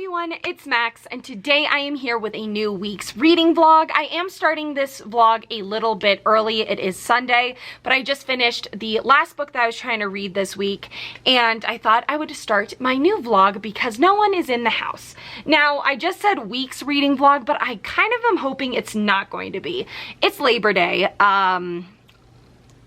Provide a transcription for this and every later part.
everyone, it's Max, and today I am here with a new week's reading vlog. I am starting this vlog a little bit early. It is Sunday, but I just finished the last book that I was trying to read this week, and I thought I would start my new vlog because no one is in the house. Now, I just said week's reading vlog, but I kind of am hoping it's not going to be. It's Labor Day,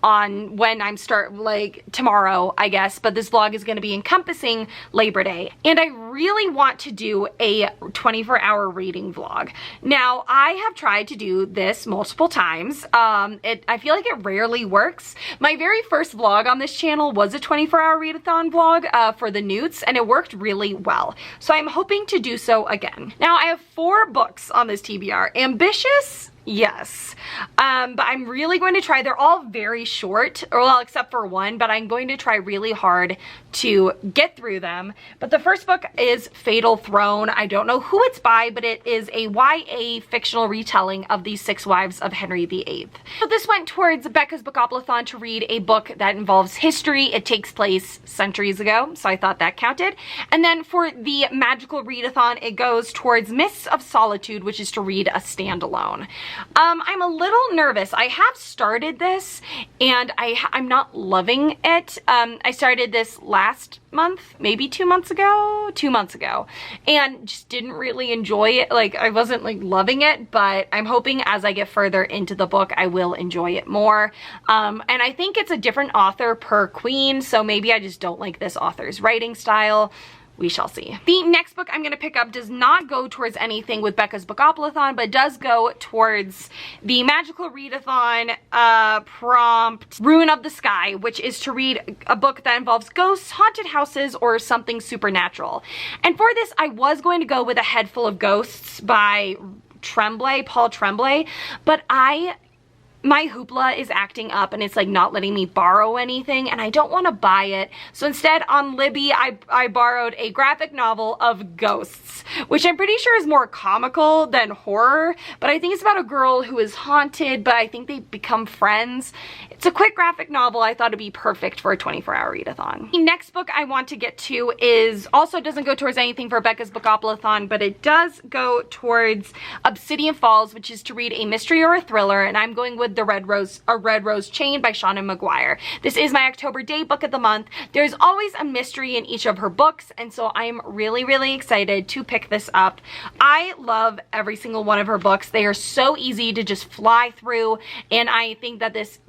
on when I'm tomorrow, I guess, but this vlog is going to be encompassing Labor Day, and I really want to do a 24-hour reading vlog. Now, I have tried to do this multiple times. I feel like it rarely works. My very first vlog on this channel was a 24-hour readathon vlog for the Newts, and it worked really well. So I'm hoping to do so again. Now, I have 4 books on this TBR. Ambitious? Yes, but I'm really going to try. They're all very short, or well, except for one, but I'm going to try really hard to get through them. But the first book is Fatal Throne. I don't know who it's by, but it is a YA fictional retelling of the 6 Wives of Henry VIII. So this went towards Becca's Bookoplathon to read a book that involves history. It takes place centuries ago, so I thought that counted. And then for the magical readathon, it goes towards Mists of Solitude, which is to read a standalone. I'm a little nervous. I have started this and I'm not loving it. I started this last month, maybe 2 months ago, 2 months ago, and just didn't really enjoy it. Like, I wasn't loving it, but I'm hoping as I get further into the book, I will enjoy it more. And I think it's a different author per queen, so maybe I just don't like this author's writing style. We shall see. The next book I'm going to pick up does not go towards anything with Becca's Bookoplathon, but does go towards the magical readathon prompt Ruin of the Sky, which is to read a book that involves ghosts, haunted houses, or something supernatural. And for this, I was going to go with A Head Full of Ghosts by Paul Tremblay, but my hoopla is acting up and it's not letting me borrow anything, and I don't want to buy it. So instead on Libby, I borrowed a graphic novel of ghosts, which I'm pretty sure is more comical than horror, but I think it's about a girl who is haunted, but I think they become friends. It's a quick graphic novel. I thought it'd be perfect for a 24-hour readathon. The next book I want to get to doesn't go towards anything for Becca's Bookoplathon, but it does go towards Obsidian Falls, which is to read a mystery or a thriller, and I'm going with A Red Rose Chain by Shonda Mcguire. This is my October date book of the month. There's always a mystery in each of her books, and so I'm really, really excited to pick this up. I love every single one of her books. They are so easy to just fly through, and I think that this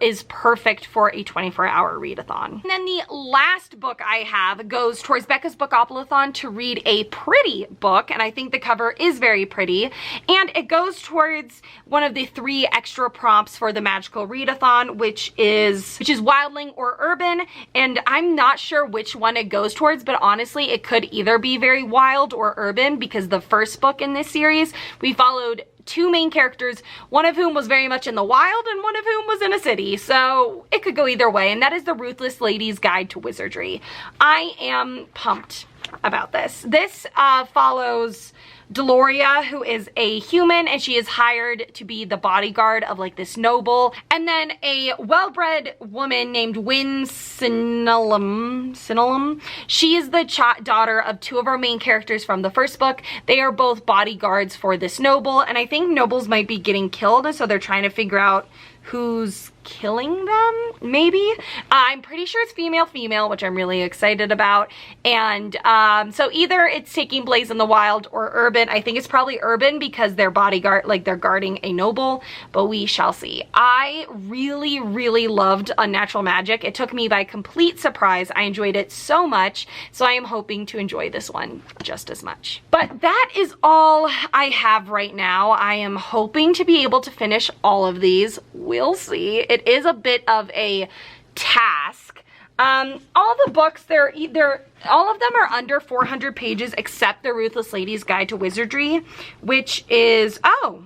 is perfect for a 24-hour readathon. And then the last book I have goes towards Becca's Bookoplathon to read a pretty book, and I think the cover is very pretty, and it goes towards one of the 3 extra prompts for the magical readathon, which is wildling or urban, and I'm not sure which one it goes towards, but honestly it could either be very wild or urban, because the first book in this series we followed 2 main characters, one of whom was very much in the wild and one of whom was in a city, so it could go either way, and that is the Ruthless Lady's Guide to Wizardry. I am pumped about this. This follows Deloria, who is a human, and she is hired to be the bodyguard of this noble, and then a well-bred woman named Wyn Sinalum. She is the daughter of 2 of our main characters from the first book. They are both bodyguards for this noble, and I think nobles might be getting killed, so they're trying to figure out who's killing them, maybe. I'm pretty sure it's female, which I'm really excited about. And so either it's taking place in the wild or urban. I think it's probably urban because they're bodyguard, they're guarding a noble, but we shall see. I really, really loved Unnatural Magic. It took me by complete surprise. I enjoyed it so much, so I am hoping to enjoy this one just as much. But that is all I have right now. I am hoping to be able to finish all of these. We'll see. It is a bit of a task. All the books, all of them are under 400 pages except the Ruthless Lady's Guide to Wizardry, which is, oh,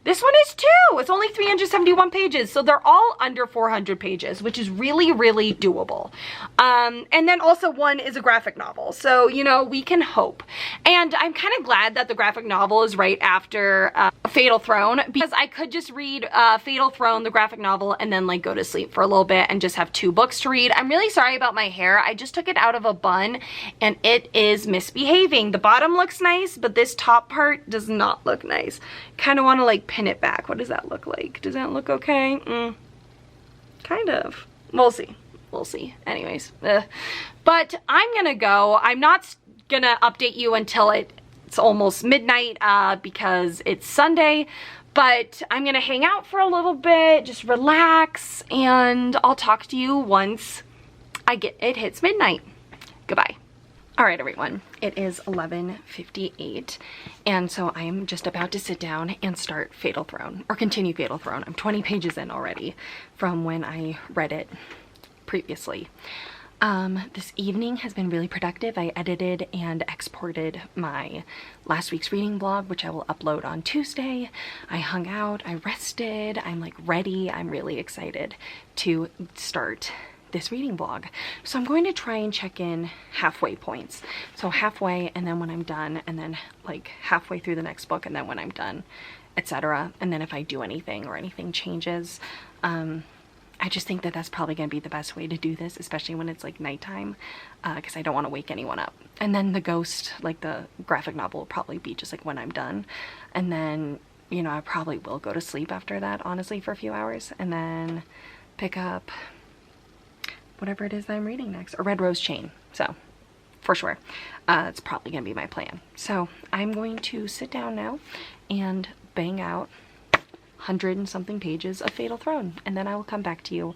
This one is too. It's only 371 pages. So they're all under 400 pages, which is really, really doable. And then also one is a graphic novel. So, you know, we can hope. And I'm kind of glad that the graphic novel is right after Fatal Throne, because I could just read Fatal Throne, the graphic novel, and then like go to sleep for a little bit and just have 2 books to read. I'm really sorry about my hair. I just took it out of a bun and it is misbehaving. The bottom looks nice, but this top part does not look nice. Kind of want to like pin it back. What does that look like? Does that look okay? Kind of. We'll see. We'll see. Anyways. But I'm gonna go. I'm not gonna update you until it's almost midnight because it's Sunday. But I'm gonna hang out for a little bit, just relax, and I'll talk to you once it hits midnight. Goodbye. All right, everyone, it is 11:58, and so I'm just about to sit down and start Fatal Throne, or continue Fatal Throne. I'm 20 pages in already from when I read it previously. This evening has been really productive. I edited and exported my last week's reading vlog, which I will upload on Tuesday. I hung out, I rested, I'm like ready. I'm really excited to start this reading vlog. So I'm going to try and check in halfway points. So halfway, and then when I'm done, and then like halfway through the next book, and then when I'm done, etc. And then if I do anything or anything changes, I just think that that's probably going to be the best way to do this, especially when it's like nighttime, because I don't want to wake anyone up. And then the ghost, like the graphic novel, will probably be just like when I'm done. And then, you know, I probably will go to sleep after that, honestly, for a few hours, and then pick up whatever it is that I'm reading next, or Red Rose Chain. So for sure, it's probably gonna be my plan. So I'm going to sit down now and bang out 100 and something pages of Fatal Throne, and then I will come back to you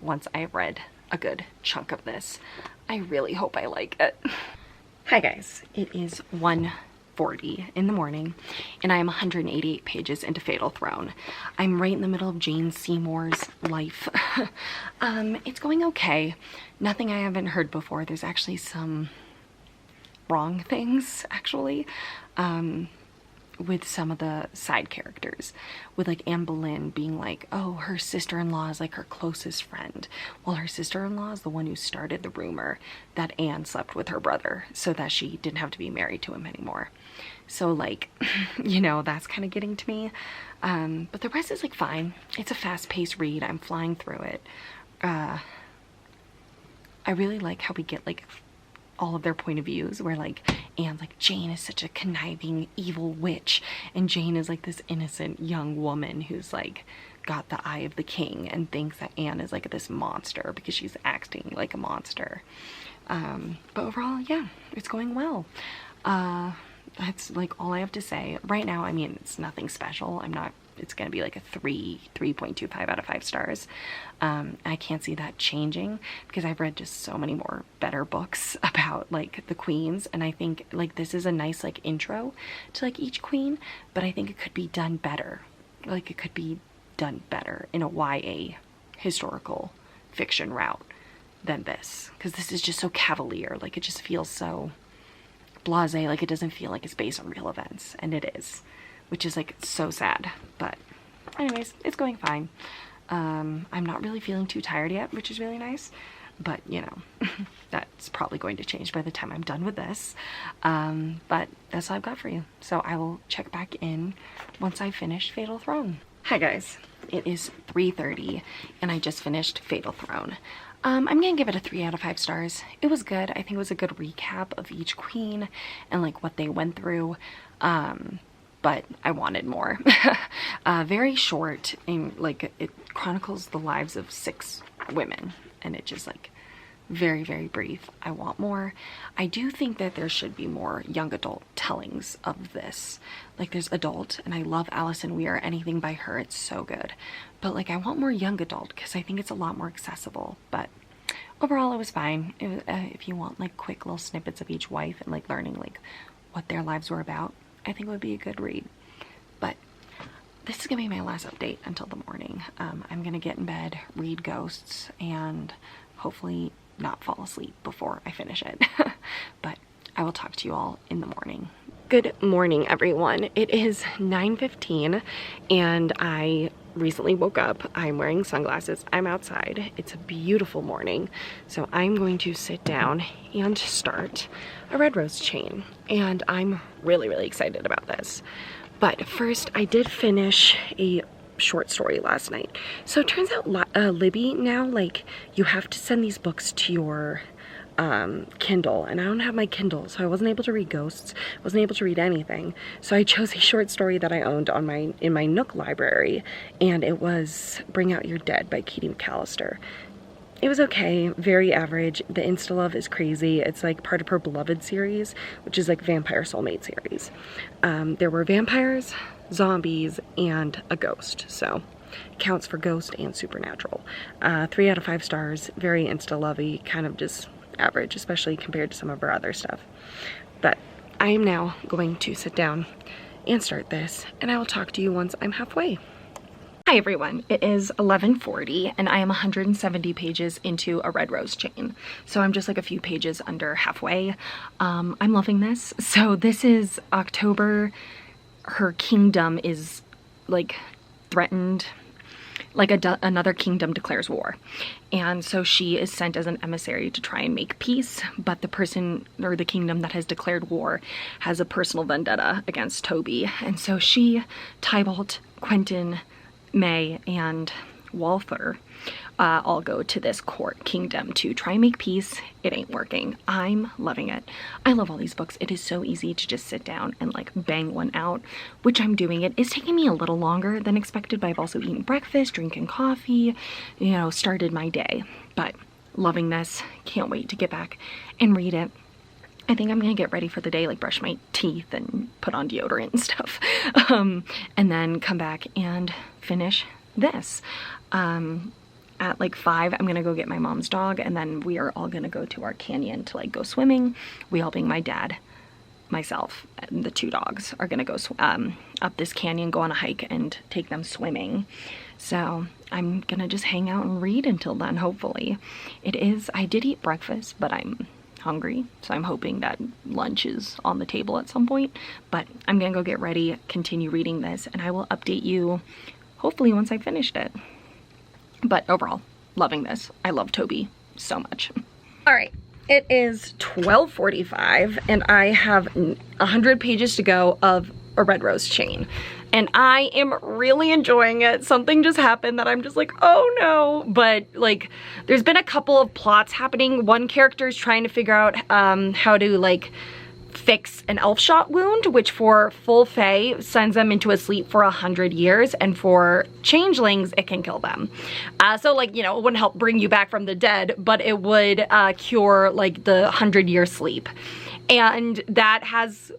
once I've read a good chunk of this. I really hope I like it. Hi guys, it is 1:40 in the morning, and I am 188 pages into Fatal Throne. I'm right in the middle of Jane Seymour's life. It's going okay. Nothing I haven't heard before. There's actually some wrong things, actually, with some of the side characters, with like Anne Boleyn being like, oh, her sister-in-law is like her closest friend. Well, her sister-in-law is the one who started the rumor that Anne slept with her brother so that she didn't have to be married to him anymore. So like, you know, that's kind of getting to me. But the rest is like fine. It's a fast-paced read. I'm flying through it. I really like how we get like all of their point of views, where like Anne's like, Jane is such a conniving evil witch, and Jane is like this innocent young woman who's like got the eye of the king and thinks that Anne is like this monster because she's acting like a monster. But overall, yeah, it's going well. That's like all I have to say right now. I mean, it's nothing special. It's gonna be like a 3.25 out of 5 stars. I can't see that changing because I've read just so many more better books about like the queens, and I think like this is a nice like intro to like each queen, but I think it could be done better. Like it could be done better in a YA historical fiction route than this, because this is just so cavalier. Like it just feels so blasé. Like it doesn't feel like it's based on real events, and it is, which is like so sad. But anyways, it's going fine. I'm not really feeling too tired yet, which is really nice, but you know, that's probably going to change by the time I'm done with this. But that's all I've got for you. So I will check back in once I finish Fatal Throne. Hi guys, it is 3:30 and I just finished Fatal Throne. I'm gonna give it a 3 out of 5 stars. It was good. I think it was a good recap of each queen and like what they went through. But I wanted more. Very short, and like it chronicles the lives of 6 women, and it just like very, very brief. I want more. I do think that there should be more young adult tellings of this. Like there's adult, and I love Alison Weir. Anything by her, it's so good. But like I want more young adult because I think it's a lot more accessible. But overall, it was fine. It was, if you want like quick little snippets of each wife and like learning like what their lives were about, I think it would be a good read. But this is gonna be my last update until the morning. I'm gonna get in bed, read Ghosts, and hopefully not fall asleep before I finish it. But I will talk to you all in the morning. Good morning, everyone. It is 9:15 and I recently woke up. I'm wearing sunglasses. I'm outside. It's a beautiful morning. So I'm going to sit down and start a red rose chain. And I'm really, really excited about this. But first, I did finish a short story last night. So it turns out Libby now, like, you have to send these books to your Kindle, and I don't have my Kindle, so I wasn't able to read Ghosts, wasn't able to read anything. So I chose a short story that I owned on in my Nook library, and it was Bring Out Your Dead by Mcallister. It was okay, very average. The Insta-love is crazy. It's like part of her Beloved series, which is like Vampire Soulmate series. There were vampires, zombies, and a ghost, so counts for ghost and supernatural. 3 out of 5 stars, very Insta-lovey, kind of just average, especially compared to some of her other stuff. But I am now going to sit down and start this, and I will talk to you once I'm halfway. Hi everyone, it is 11:40 and I am 170 pages into a red rose chain. So I'm just like a few pages under halfway. I'm loving this. So this is October. Her kingdom is like threatened. Like another kingdom declares war. And so she is sent as an emissary to try and make peace, but the person or the kingdom that has declared war has a personal vendetta against Toby. And so she, Tybalt, Quentin, May, and Walther all go to this court kingdom to try and make peace. It ain't working. I'm loving it. I love all these books. It is so easy to just sit down and like bang one out, which I'm doing. It is taking me a little longer than expected, but I've also eaten breakfast, drinking coffee, you know, started my day. But loving this. Can't wait to get back and read it. I think I'm gonna get ready for the day, like brush my teeth and put on deodorant and stuff. And then come back and finish this. At like 5, I'm gonna go get my mom's dog, and then we are all gonna go to our canyon to like go swimming. We all being my dad, myself, and the 2 dogs are gonna go up this canyon, go on a hike, and take them swimming. So I'm gonna just hang out and read until then, hopefully. I did eat breakfast, but I'm hungry, so I'm hoping that lunch is on the table at some point. But I'm gonna go get ready, continue reading this, and I will update you hopefully once I finished it. But overall, loving this. I love Toby so much. All right, it is 12:45 and I have 100 pages to go of a red rose chain. And I am really enjoying it. Something just happened that I'm just like, oh no. But like, there's been a couple of plots happening. One character is trying to figure out how to like fix an elf shot wound, which for full fae sends them into a sleep for 100 years, and for changelings it can kill them. So like, you know, it wouldn't help bring you back from the dead, but it would cure like the 100-year sleep. And that has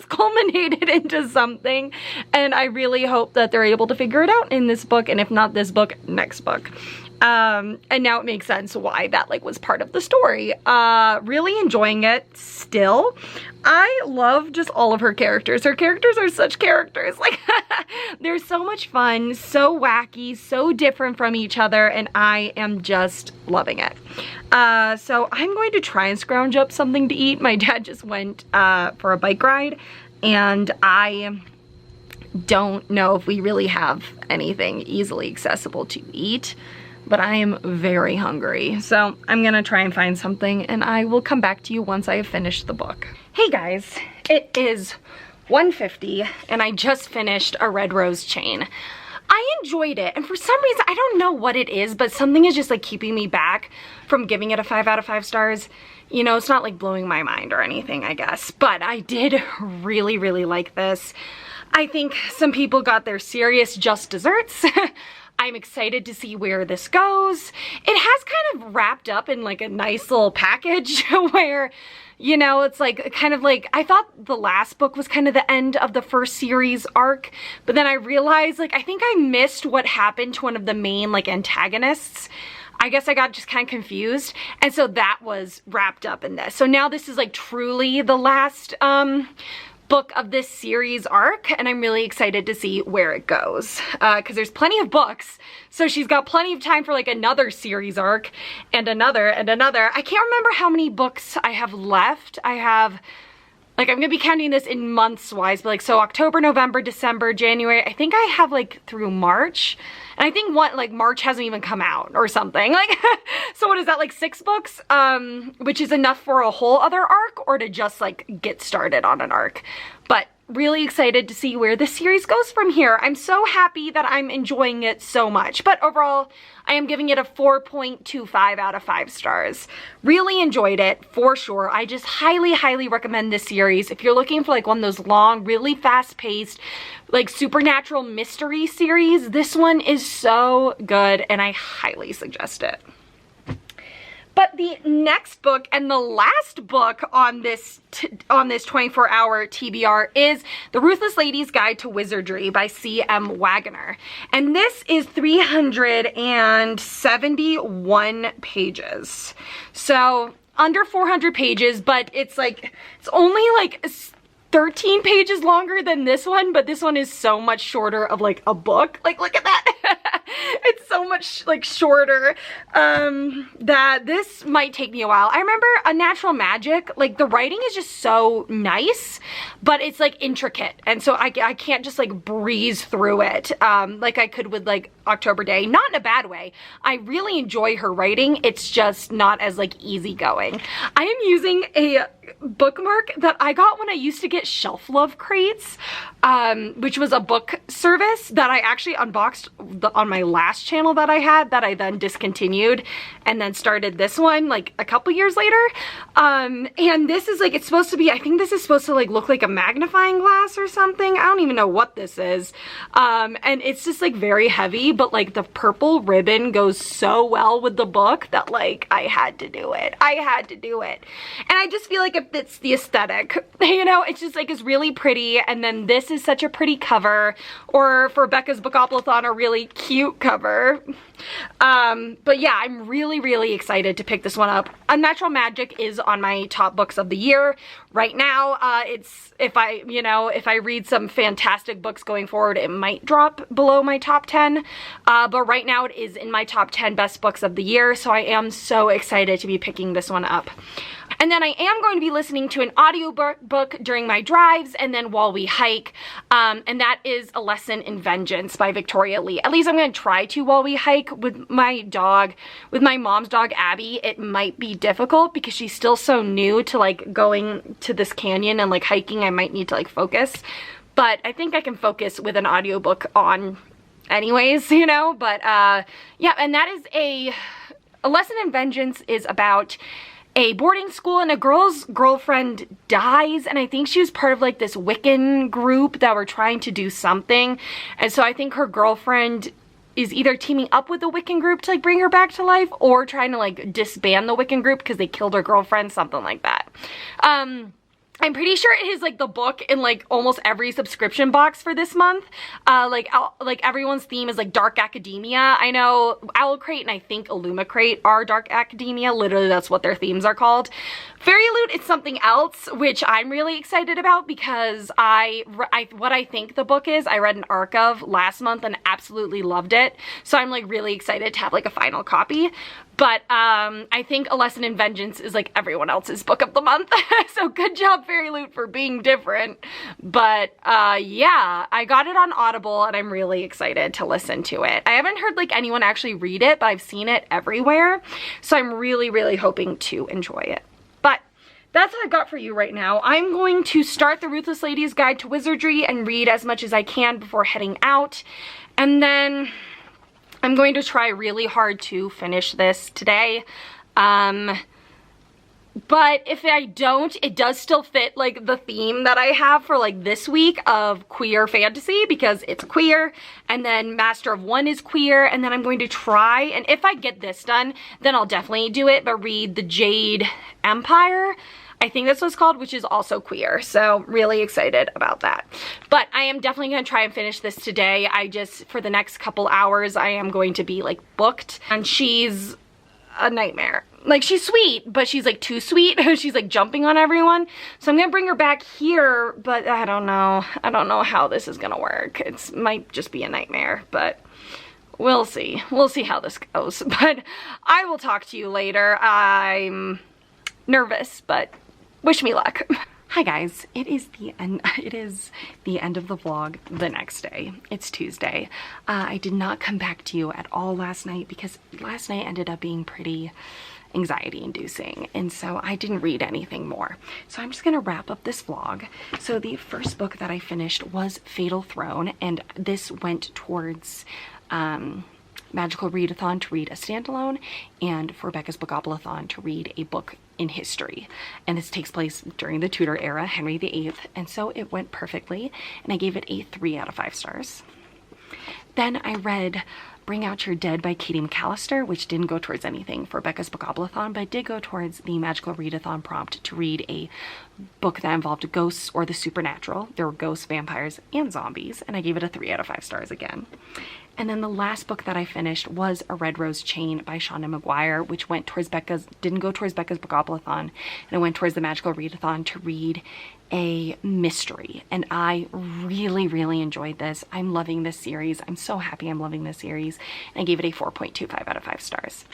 culminated into something, and I really hope that they're able to figure it out in this book, and if not this book, next book. And now it makes sense why that like was part of the story. Really enjoying it still. I love just all of her characters. Her characters are such characters. Like, they're so much fun, so wacky, so different from each other, and I am just loving it. So I'm going to try and scrounge up something to eat. My dad just went for a bike ride, and I don't know if we really have anything easily accessible to eat. But I am very hungry, so I'm gonna try and find something, and I will come back to you once I have finished the book. Hey guys, it is 1:50 and I just finished a red rose chain. I enjoyed it, and for some reason, I don't know what it is, but something is just like keeping me back from giving it a 5 out of 5 stars. You know, it's not like blowing my mind or anything, I guess, but I did really, really like this. I think some people got their serious just desserts. I'm excited to see where this goes. It has kind of wrapped up in like a nice little package where, you know, it's like kind of like, I thought the last book was kind of the end of the first series arc, but then I realized like, I think I missed what happened to one of the main like antagonists. I guess I got just kind of confused. And so that was wrapped up in this. So now this is like truly the last book of this series arc, and I'm really excited to see where it goes, because there's plenty of books, so she's got plenty of time for like another series arc and another and another. I can't remember how many books I have left. I have like I'm gonna be counting this in months wise, but like, so October, November, December, January, I think I have like through March. And I think like March hasn't even come out or something. Like, so what is that, like 6 books? Which is enough for a whole other arc or to just like get started on an arc. But really excited to see where this series goes from here. I'm so happy that I'm enjoying it so much. But overall, I am giving it a 4.25 out of 5 stars. Really enjoyed it, for sure. I just highly, highly recommend this series. If you're looking for like one of those long, really fast-paced, like supernatural mystery series, this one is so good and I highly suggest it. But the next book and the last book on this 24-hour TBR is The Ruthless Lady's Guide to Wizardry by C.M. Wagoner. And this is 371 pages. So under 400 pages, but it's like, it's only like 13 pages longer than this one, but this one is so much shorter of like a book. Like, look at that. It's so much like shorter that this might take me a while. I remember Unnatural Magic, like the writing is just so nice, but it's like intricate. And so I can't just like breeze through it like I could with like October Day. Not in a bad way. I really enjoy her writing. It's just not as like easygoing. I am using a bookmark that I got when I used to get Shelf Love crates, which was a book service that I actually unboxed on my last channel that I had, that I then discontinued and then started this one like a couple years later. And this is like, it's supposed to be, I think this is supposed to like look like a magnifying glass or something. I don't even know what this is. And it's just like very heavy, but like the purple ribbon goes so well with the book that like I had to do it. I had to do it. And I just feel like it fits the aesthetic, you know, it's just like, it's really pretty. And then this is such a pretty cover, or for Becca's Bookoplathon, a really cute cover. But yeah, I'm really, really excited to pick this one up. Unnatural Magic is on my top books of the year right now. It's, if I read some fantastic books going forward, it might drop below my top 10. But right now it is in my top 10 best books of the year. So I am so excited to be picking this one up. And then I am going to be listening to an audiobook during my drives and then while we hike. And that is A Lesson in Vengeance by Victoria Lee. At least I'm going to try to while we hike with my dog, with my mom's dog, Abby. It might be difficult because she's still so new to like going to this canyon and like hiking. I might need to like focus. But I think I can focus with an audiobook on anyways, you know. But yeah, and that is A Lesson in Vengeance is about a boarding school and a girl's girlfriend dies, and I think she was part of like this Wiccan group that were trying to do something, and so I think her girlfriend is either teaming up with the Wiccan group to like bring her back to life or trying to like disband the Wiccan group because they killed her girlfriend, something like that. I'm pretty sure it is like the book in like almost every subscription box for this month. Like everyone's theme is like dark academia. I know Owl Crate and I think Illuma Crate are dark academia. Literally, that's what their themes are called. Fairy Loot is something else, which I'm really excited about because what I think the book is, I read an arc of last month and absolutely loved it. So I'm like really excited to have like a final copy. But I think A Lesson in Vengeance is like everyone else's book of the month. So good job, Fairy Loot, for being different. But yeah, I got it on Audible and I'm really excited to listen to it. I haven't heard like anyone actually read it, but I've seen it everywhere. So I'm really, really hoping to enjoy it. But that's what I've got for you right now. I'm going to start The Ruthless Lady's Guide to Wizardry and read as much as I can before heading out. And then I'm going to try really hard to finish this today. But if I don't, it does still fit like the theme that I have for like this week of queer fantasy because it's queer, and then Master of One is queer, and then I'm going to try, and if I get this done, then I'll definitely do it, but read The Jade Empire. I think that's what it's called, which is also queer. So really excited about that. But I am definitely going to try and finish this today. For the next couple hours, I am going to be like booked, and she's a nightmare. Like, she's sweet, but she's like too sweet. She's like jumping on everyone. So I'm gonna bring her back here, but I don't know. I don't know how this is gonna work. It might just be a nightmare, but we'll see. We'll see how this goes. But I will talk to you later. I'm nervous, but wish me luck. Hi guys, it is the end of the vlog the next day. It's Tuesday. I did not come back to you at all last night because last night ended up being pretty anxiety inducing, and so I didn't read anything more. So I'm just gonna wrap up this vlog. So the first book that I finished was Fatal Throne, and this went towards Magical Readathon to read a standalone, and for Becca's Bookoblathon to read a book in history. And this takes place during the Tudor era, Henry VIII, and so it went perfectly, and I gave it a 3 out of 5 stars. Then I read Bring Out Your Dead by Katie Mcallister, which didn't go towards anything for Becca's Bookoblathon, but did go towards the Magical Readathon prompt to read a book that involved ghosts or the supernatural. There were ghosts, vampires, and zombies, and I gave it a 3 out of 5 stars again. And then the last book that I finished was A Red Rose Chain by Shonda Mcguire, which went towards didn't go towards Becca's Bookoblathon, and it went towards the Magical Readathon to read a mystery. And I really enjoyed this. I'm loving this series. I'm so happy I'm loving this series. And I gave it a 4.25 out of 5 stars.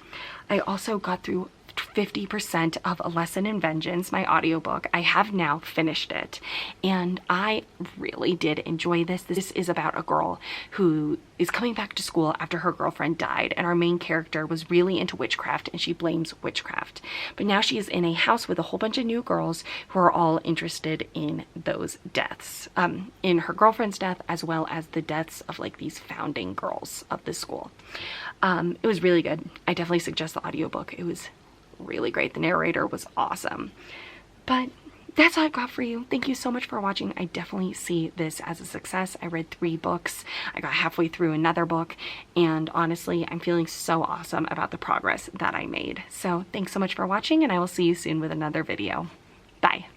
I also got through 50% of A Lesson in Vengeance, my audiobook. I have now finished it, and I really did enjoy this. This is about a girl who is coming back to school after her girlfriend died, and our main character was really into witchcraft, and she blames witchcraft. But now she is in a house with a whole bunch of new girls who are all interested in those deaths, in her girlfriend's death, as well as the deaths of like these founding girls of the school. It was really good. I definitely suggest the audiobook. It was really great. The narrator was awesome. But that's all I've got for you. Thank you so much for watching. I definitely see this as a success. I read 3 books. I got halfway through another book, and honestly, I'm feeling so awesome about the progress that I made. So thanks so much for watching, and I will see you soon with another video. Bye.